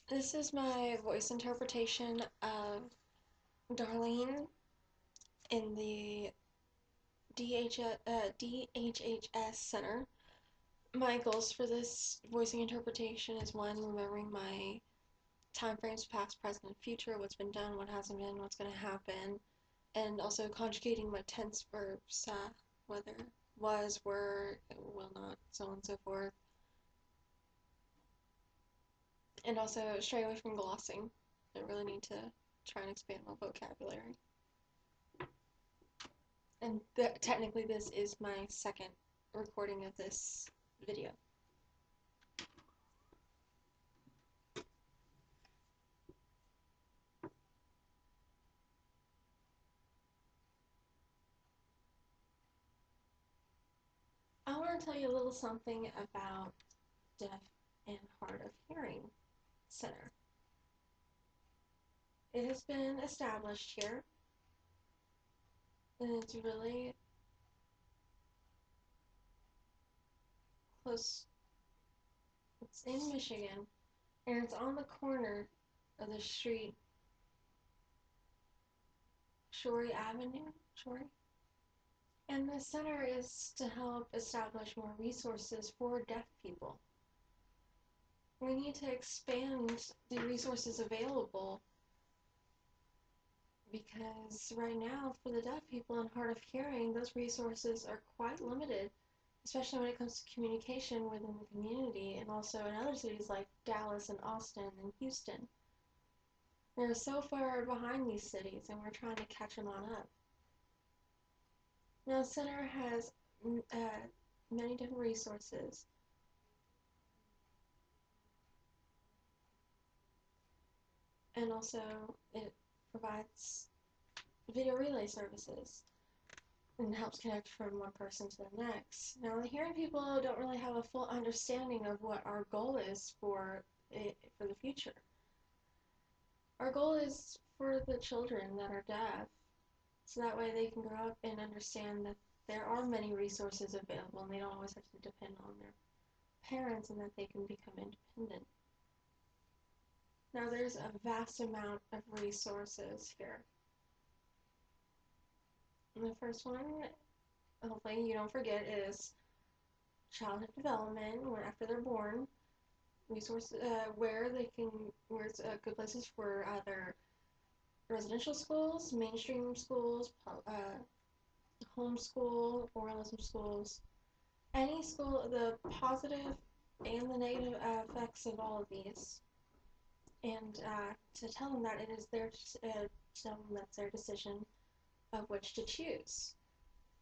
This is my voice interpretation of Darlene in the DHHS Center. My goals for this voicing interpretation is one, remembering my time frames past, present, and future, what's been done, what hasn't been, what's going to happen, and also conjugating my tense verbs, whether was, were, will not, so on and so forth. And also stray away from glossing. I really need to try and expand my vocabulary. And technically this is my second recording of this video. I want to tell you a little something about Deaf and Hard of Hearing Center. It has been established here, and it's really close. It's in Michigan, and it's on the corner of the street, Shorey Avenue, Shorey? And the center is to help establish more resources for deaf people. We need to expand the resources available because right now for the deaf people and hard of hearing, those resources are quite limited, especially when it comes to communication within the community and also in other cities like Dallas and Austin and Houston. They're so far behind these cities and we're trying to catch them on up. Now, the center has many different resources. And also, it provides video relay services and helps connect from one person to the next. Now, the hearing people don't really have a full understanding of what our goal is for the future. Our goal is for the children that are deaf, so that way they can grow up and understand that there are many resources available and they don't always have to depend on their parents and that they can become independent. Now, there's a vast amount of resources here. And the first one, hopefully you don't forget, is childhood development, when after they're born, resources where it's good places for either residential schools, mainstream schools, homeschool, oralism schools, any school, the positive and the negative effects of all of these, and to tell them that it is tell them that's their decision of which to choose.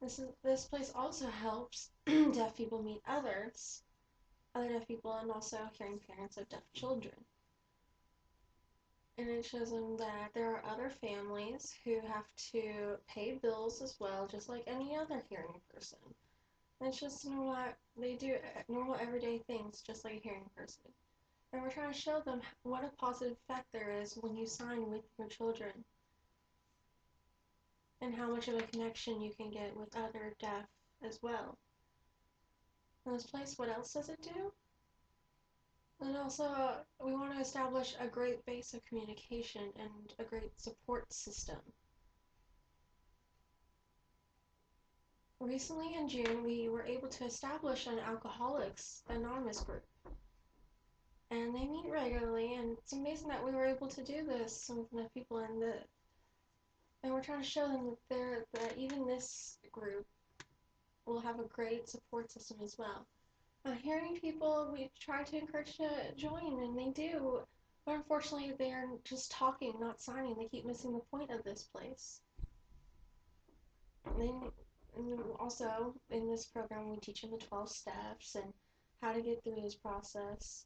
This place also helps deaf people meet other deaf people and also hearing parents of deaf children. And it shows them that there are other families who have to pay bills as well, just like any other hearing person. And it's just what they do, normal everyday things, just like a hearing person. And we're trying to show them what a positive effect there is when you sign with your children, and how much of a connection you can get with other deaf as well. In this place, what else does it do? And also, we want to establish a great base of communication and a great support system. Recently in June, we were able to establish an Alcoholics Anonymous group. And they meet regularly, and it's amazing that we were able to do this with the people and we're trying to show them that even this group will have a great support system as well. Hearing people, we try to encourage to join, and they do, but unfortunately they're just talking, not signing. They keep missing the point of this place. And also, in this program, we teach them the 12 steps and how to get through this process.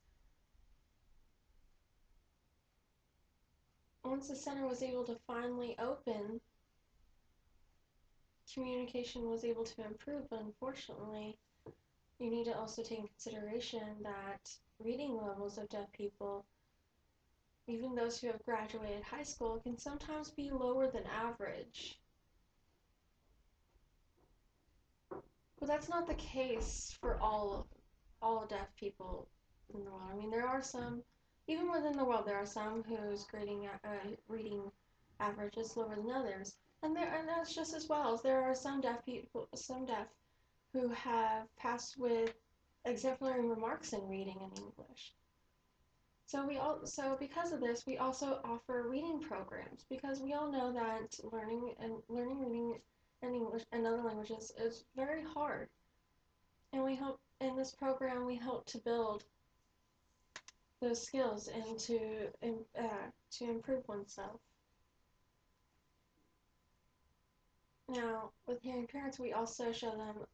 Once the center was able to finally open, communication was able to improve, but unfortunately, you need to also take in consideration that reading levels of deaf people, even those who have graduated high school, can sometimes be lower than average. But that's not the case for all deaf people in the world. I mean, there are some Even within the world, there are some whose reading average is lower than others, and that's just as well. There are some deaf who have passed with exemplary remarks in reading and English. So because of this, we also offer reading programs because we all know that learning reading and English and other languages is very hard. And we hope in this program we hope to build those skills and to improve oneself. Now, with hearing parents, we also show them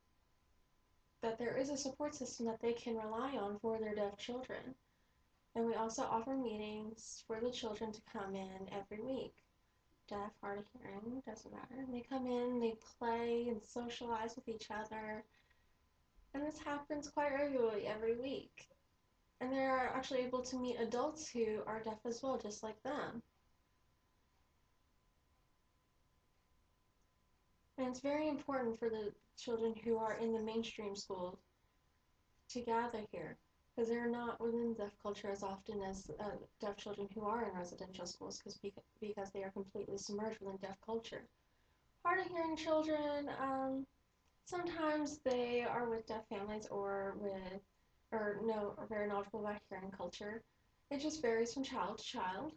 that there is a support system that they can rely on for their deaf children. And we also offer meetings for the children to come in every week. Deaf, hard of hearing, doesn't matter. And they come in, they play and socialize with each other. And this happens quite regularly every week. And they're actually able to meet adults who are deaf as well, just like them. And it's very important for the children who are in the mainstream schools to gather here, because they're not within deaf culture as often as deaf children who are in residential schools, because they are completely submerged within deaf culture. Hard of hearing children, sometimes they are with deaf families or are very knowledgeable about hearing culture. It just varies from child to child.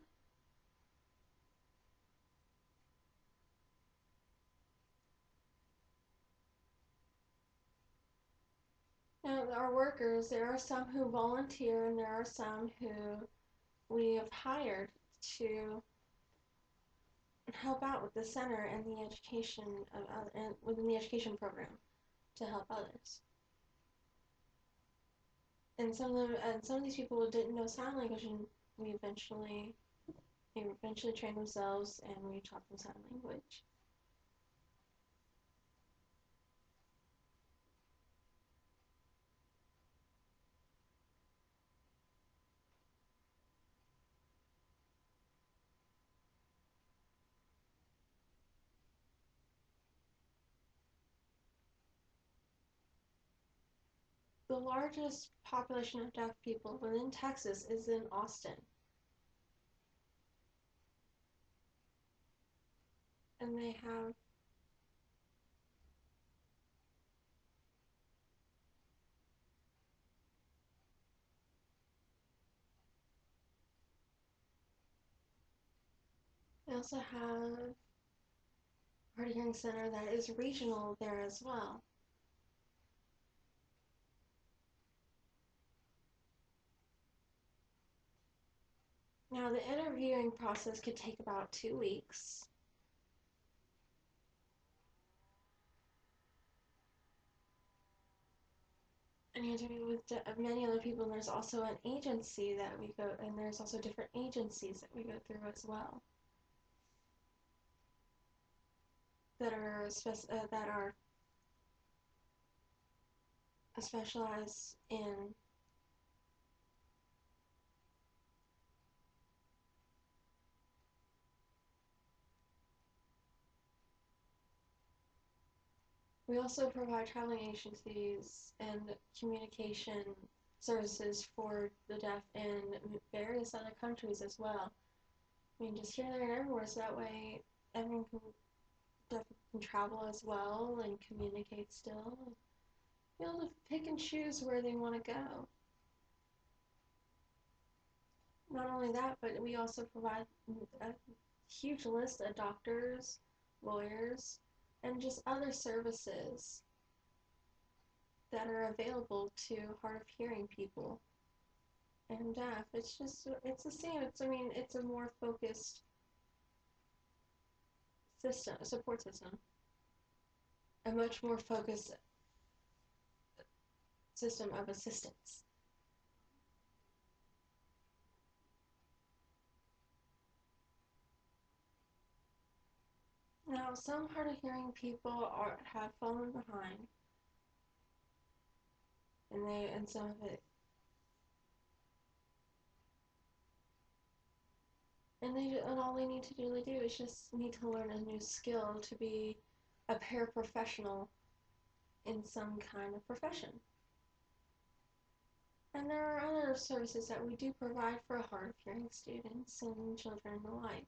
Now, our workers, there are some who volunteer and there are some who we have hired to help out with the center and the education and within the education program to help others. And some of these people didn't know sign language, and they eventually trained themselves, and we taught them sign language. The largest population of deaf people within Texas is in Austin, and they also have a hard of hearing center that is regional there as well. Now, the interviewing process could take about 2 weeks. And you interview with many other people, and there's also an agency that we go, and there's also different agencies that we go through as well that are specialized in we also provide traveling agencies and communication services for the deaf in various other countries as well. I mean, just here, there, and everywhere, so that way everyone can travel as well and communicate still. And be able to pick and choose where they want to go. Not only that, but we also provide a huge list of doctors, lawyers, and just other services that are available to hard of hearing people and deaf. It's the same. It's a more focused support system, a much more focused system of assistance. Now, some hard of hearing people have fallen behind, and some of it, and all they need to really do is just need to learn a new skill to be a paraprofessional in some kind of profession. And there are other services that we do provide for hard of hearing students and children alike.